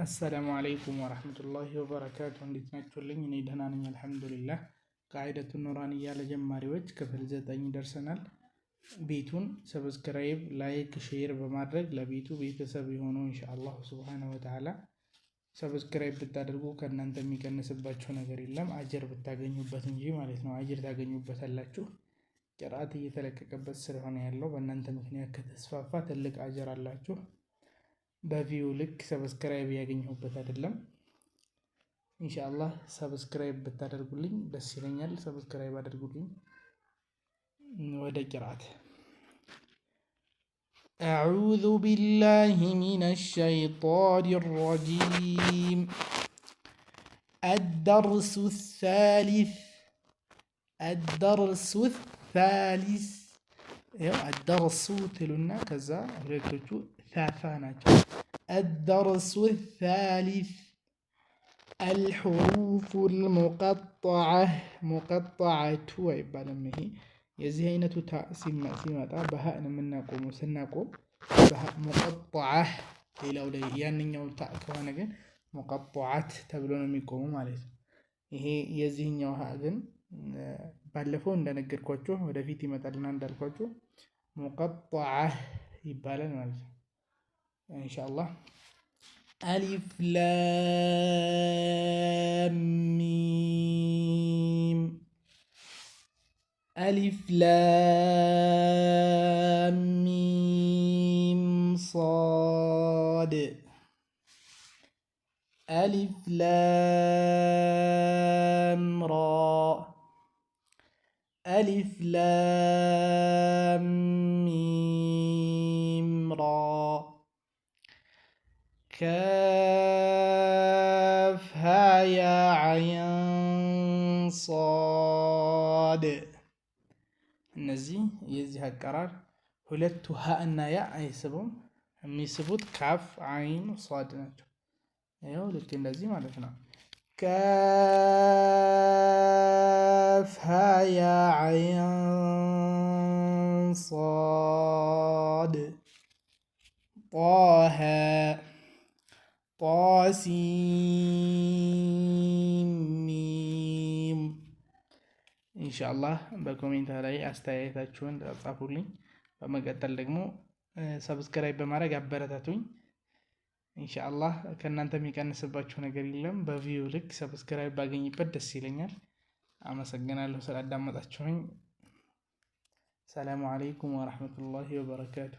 አሰላሙ አለይኩም ወራህመቱላሂ ወበረካቱ። እንዴት ናችሁልኝ? እኔ ደህና ነኝ አልሐምዱሊላህ። ቃዒደቱ ኑራንያ ለጀማሪዎች ክፍል 9 ደርሰናል። ቤቱን ሰብስክራይብ፣ ላይክ፣ ሼር በማድረግ ለቤቱ ቤተሰብ የሆኑ ኢንሻአላህ ሱብሃነሁ ወተዓላ ሰብስክራይብ ብታደርጉ ከእናንተ የሚቀንስባቸው ነገር የለም፣ አጅር ብታገኙበት እንጂ ማለት ነው። አጅር ታገኙበታላችሁ። ቅርአት እየተለቀቀበት ስለሆነ ያለው በእናንተ ምክንያት ከተስፋፋ ትልቅ አጅር አላችሁ። በቪው ልክ ሰብስክራይብ ያገኘሁበት አይደለም። ኢንሻአላህ ሰብስክራይብ ብታደርጉልኝ ደስ ይለኛል። ሰብስክራይብ አድርጉልኝ። ወደ ቂራአት አዑዙ ቢላሂ ሚነሽ ሸይጧኒር ረጂም الدرس الثالث الدرس ትሉና ከዛ ሁለቶቹ ثاث ናቸው። الدرس الثالث الحروف المقطعة مقطعة አይባልም። ይሄ የዚህ አይነቱ ታ ሲመጣ በሃእ ነው የምናቆመው። ስናቆም በሃእ ሙቀጠዐህ፣ ሌላው ላይ ያንኛው ታ ከሆነ ግን ሙቀጠዐት ተብሎ ነው የሚቆመው ማለት ነው። ይሄ የዚህኛው ሃ ግን ባለፈው እንደነገርኳችሁ ወደፊት ይመጣልና እንዳልኳችሁ ሙቀጠዐህ ይባላል ማለት ነው። ኢንሻአላህ አሊፍ ላም ሚም አሊፍ ላም ሚም ሷድ አሊፍ ላም ራ አሊፍ ላም ሚም ራ ካፍ ሃ ያ ዐይን ሷድ። እነዚህ የዚህ አቀራር ሁለቱ ሃ እና ያ አይስቡም። የሚስቡት ካፍ፣ ዐይን፣ ሷድ ናቸው። ይኸው ልክ እንደዚህ ማለት ነው። ካፍ ሃ ያ ዐይን ሷድ ጧሃ ጣሲም ሚም። ኢንሻአላህ በኮሜንት ላይ አስተያየታችሁን ጻፉልኝ። በመቀጠል ደግሞ ሰብስክራይብ በማድረግ አበረታቱኝ። ኢንሻአላህ ከእናንተ የሚቀንስባችሁ ነገር የለም። በቪው ልክ ሰብስክራይብ ባገኝበት ደስ ይለኛል። አመሰግናለሁ ስላዳመጣችሁኝ። ሰላሙ አለይኩም ወራህመቱላሂ ወበረካቱ።